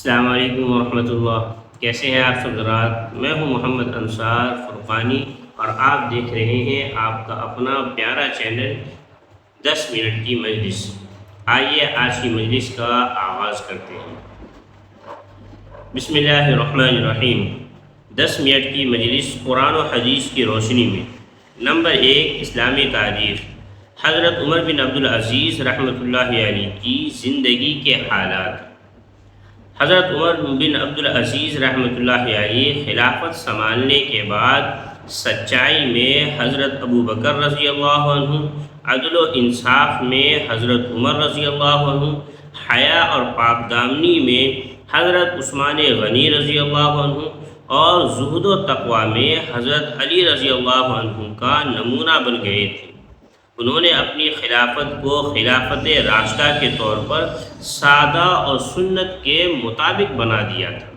السلام علیکم ورحمۃ اللہ۔ کیسے ہیں آپ سب حضرات؟ میں ہوں محمد انصار فرقانی اور آپ دیکھ رہے ہیں آپ کا اپنا پیارا چینل 10 منٹ کی مجلس۔ آئیے آج کی مجلس کا آغاز کرتے ہیں۔ بسم اللہ الرحمن الرحیم۔ 10 منٹ کی مجلس قرآن و حدیث کی روشنی میں۔ نمبر 1، اسلامی تاریخ۔ حضرت عمر بن عبدالعزیز رحمۃ اللہ علیہ کی زندگی کے حالات۔ حضرت عمر بن عبدالعزیز رحمۃ اللہ علیہ خلافت سنبھالنے کے بعد سچائی میں حضرت ابو بکر رضی اللہ عنہ، عدل و انصاف میں حضرت عمر رضی اللہ عنہ، حیا اور پاک دامنی میں حضرت عثمان غنی رضی اللہ عنہ اور زہد و تقوی میں حضرت علی رضی اللہ عنہ کا نمونہ بن گئے تھے۔ انہوں نے اپنی خلافت کو خلافت راشدہ کے طور پر سادہ اور سنت کے مطابق بنا دیا تھا۔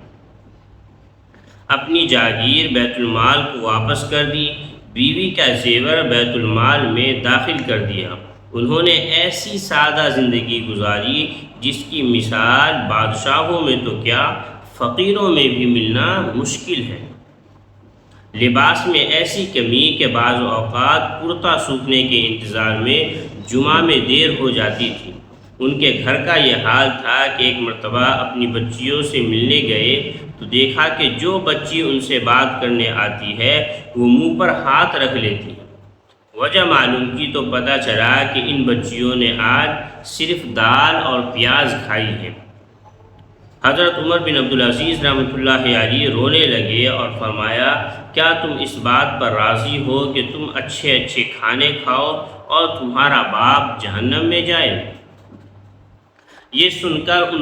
اپنی جاگیر بیت المال کو واپس کر دی، بیوی کا زیور بیت المال میں داخل کر دیا۔ انہوں نے ایسی سادہ زندگی گزاری جس کی مثال بادشاہوں میں تو کیا، فقیروں میں بھی ملنا مشکل ہے۔ لباس میں ایسی کمی کہ بعض اوقات کرتا سوکھنے کے انتظار میں جمعہ میں دیر ہو جاتی تھی۔ ان کے گھر کا یہ حال تھا کہ ایک مرتبہ اپنی بچیوں سے ملنے گئے تو دیکھا کہ جو بچی ان سے بات کرنے آتی ہے وہ منہ پر ہاتھ رکھ لیتی ہے۔ وجہ معلوم کی تو پتہ چلا کہ ان بچیوں نے آج صرف دال اور پیاز کھائی ہے۔ حضرت عمر بن عبدالعزیز رحمۃ اللہ علیہ رونے لگے اور فرمایا، کیا تم اس بات پر راضی ہو کہ تم اچھے اچھے کھانے کھاؤ اور تمہارا باپ جہنم میں جائے؟ یہ سن کر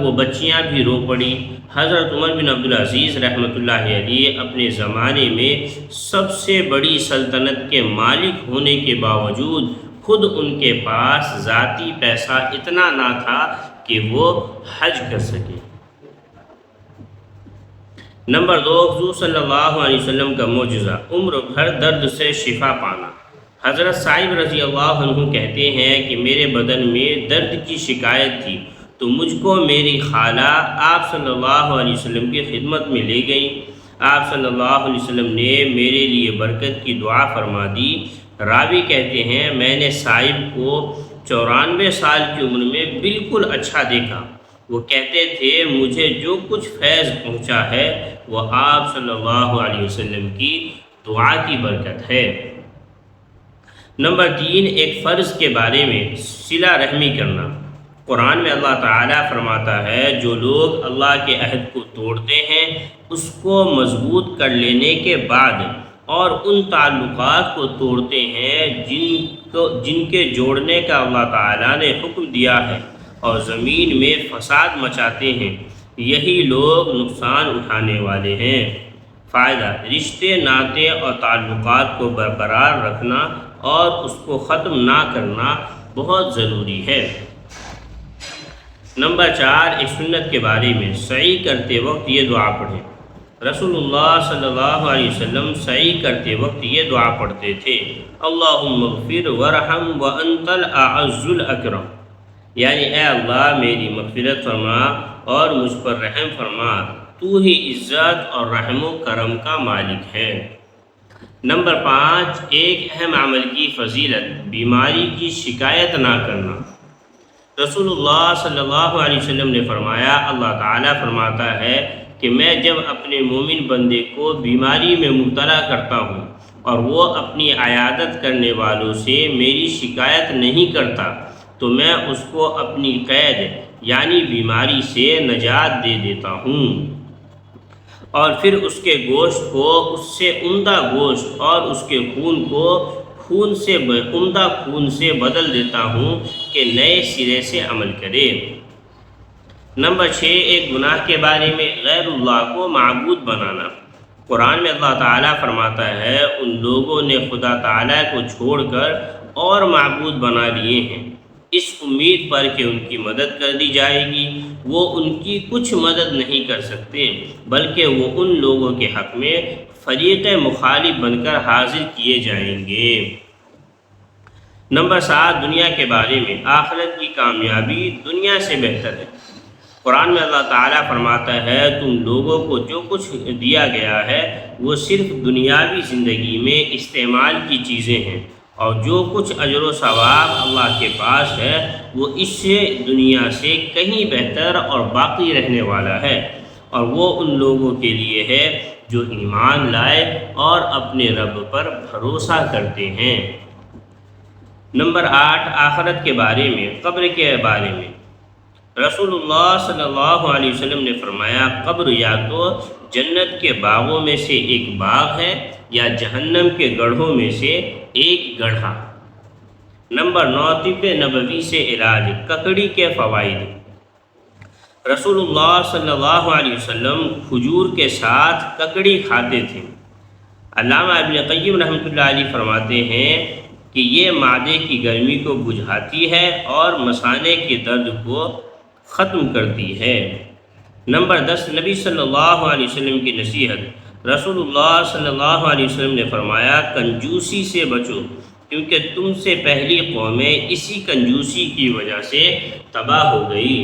وہ بچیاں بھی رو پڑی۔ حضرت عمر بن عبدالعزیز رحمۃ اللہ علیہ اپنے زمانے میں سب سے بڑی سلطنت کے مالک ہونے کے باوجود خود ان کے پاس ذاتی پیسہ اتنا نہ تھا کہ وہ حج کر سکے۔ نمبر 2، حضور صلی اللہ علیہ وسلم کا معجزہ، عمر بھر درد سے شفا پانا۔ حضرت صاحب رضی اللہ عنہ کہتے ہیں کہ میرے بدن میں درد کی شکایت تھی تو مجھ کو میری خالہ آپ صلی اللہ علیہ وسلم کی خدمت میں لے گئی۔ آپ صلی اللہ علیہ وسلم نے میرے لیے برکت کی دعا فرما دی۔ راوی کہتے ہیں میں نے صاحب کو 94 سال کی عمر میں بالکل اچھا دیکھا۔ وہ کہتے تھے مجھے جو کچھ فیض پہنچا ہے وہ آپ صلی اللہ علیہ وسلم کی دعا کی برکت ہے۔ نمبر 3، ایک فرض کے بارے میں، صلہ رحمی کرنا۔ قرآن میں اللہ تعالیٰ فرماتا ہے جو لوگ اللہ کے عہد کو توڑتے ہیں اس کو مضبوط کر لینے کے بعد اور ان تعلقات کو توڑتے ہیں جن کے جوڑنے کا اللہ تعالیٰ نے حکم دیا ہے اور زمین میں فساد مچاتے ہیں، یہی لوگ نقصان اٹھانے والے ہیں۔ فائدہ، رشتے ناطے اور تعلقات کو برقرار رکھنا اور اس کو ختم نہ کرنا بہت ضروری ہے۔ نمبر 4، ایک سنت کے بارے میں، سعی کرتے وقت یہ دعا پڑھیں۔ رسول اللہ صلی اللہ علیہ وسلم سعی کرتے وقت یہ دعا پڑھتے تھے، اللہم اغفر ورحم وانت الاعز الاکرم، یعنی اے اللہ میری مغفرت فرما اور مجھ پر رحم فرما، تو ہی عزت اور رحم و کرم کا مالک ہے۔ نمبر 5، ایک اہم عمل کی فضیلت، بیماری کی شکایت نہ کرنا۔ رسول اللہ صلی اللہ علیہ وسلم نے فرمایا، اللہ تعالیٰ فرماتا ہے کہ میں جب اپنے مومن بندے کو بیماری میں مبتلا کرتا ہوں اور وہ اپنی عیادت کرنے والوں سے میری شکایت نہیں کرتا تو میں اس کو اپنی قید یعنی بیماری سے نجات دے دیتا ہوں، اور پھر اس کے گوشت کو اس سے عمدہ گوشت اور اس کے خون کو عمدہ خون سے بدل دیتا ہوں کہ نئے سرے سے عمل کرے۔ نمبر 6، ایک گناہ کے بارے میں، غیر اللہ کو معبود بنانا۔ قرآن میں اللہ تعالیٰ فرماتا ہے ان لوگوں نے خدا تعالیٰ کو چھوڑ کر اور معبود بنا لیے ہیں، اس امید پر کہ ان کی مدد کر دی جائے گی، وہ ان کی کچھ مدد نہیں کر سکتے بلکہ وہ ان لوگوں کے حق میں فریق مخالف بن کر حاضر کیے جائیں گے۔ نمبر 7، دنیا کے بارے میں، آخرت کی کامیابی دنیا سے بہتر ہے۔ قرآن میں اللہ تعالیٰ فرماتا ہے تم لوگوں کو جو کچھ دیا گیا ہے وہ صرف دنیاوی زندگی میں استعمال کی چیزیں ہیں، اور جو کچھ اجر و ثواب اللہ کے پاس ہے وہ اس سے دنیا سے کہیں بہتر اور باقی رہنے والا ہے، اور وہ ان لوگوں کے لیے ہے جو ایمان لائے اور اپنے رب پر بھروسہ کرتے ہیں۔ نمبر 8، آخرت کے بارے میں، قبر کے بارے میں۔ رسول اللہ صلی اللہ علیہ وسلم نے فرمایا قبر یا تو جنت کے باغوں میں سے ایک باغ ہے یا جہنم کے گڑھوں میں سے ایک گڑھا۔ نمبر 9، طب نبوی سے علاج، ککڑی کے فوائد۔ رسول اللہ صلی اللہ علیہ وسلم کھجور کے ساتھ ککڑی کھاتے تھے۔ علامہ ابن قیم رحمۃ اللہ علیہ فرماتے ہیں کہ یہ معدے کی گرمی کو بجھاتی ہے اور مثانے کے درد کو ختم کرتی ہے۔ نمبر 10، نبی صلی اللہ علیہ وسلم کی نصیحت۔ رسول اللہ صلی اللہ علیہ وسلم نے فرمایا کنجوسی سے بچو، کیونکہ تم سے پہلی قومیں اسی کنجوسی کی وجہ سے تباہ ہو گئی۔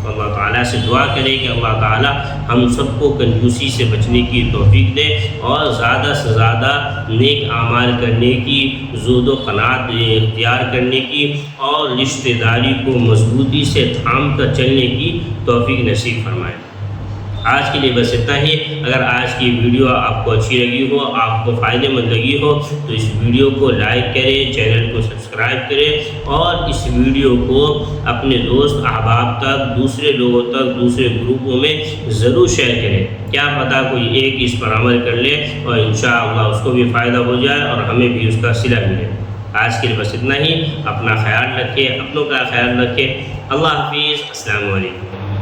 اللہ تعالیٰ سے دعا کرے کہ اللہ تعالیٰ ہم سب کو کنجوسی سے بچنے کی توفیق دے اور زیادہ سے زیادہ نیک اعمال کرنے کی، زہد و قناعت اختیار کرنے کی، اور رشتہ داری کو مضبوطی سے تھام کر چلنے کی توفیق نصیب فرمائے۔ آج کے لیے بس اتنا ہی۔ اگر آج کی ویڈیو آپ کو اچھی لگی ہو، آپ کو فائدہ مند لگی ہو تو اس ویڈیو کو لائک کریں، چینل کو سبسکرائب کریں، اور اس ویڈیو کو اپنے دوست احباب تک، دوسرے لوگوں تک، دوسرے گروپوں میں ضرور شیئر کریں۔ کیا پتہ کوئی ایک اس پر عمل کر لے اور انشاءاللہ اس کو بھی فائدہ ہو جائے اور ہمیں بھی اس کا صلہ ملے۔ آج کے لیے بس اتنا ہی۔ اپنا خیال رکھیں، اپنوں کا خیال رکھیں۔ اللہ حافظ، السلام علیکم۔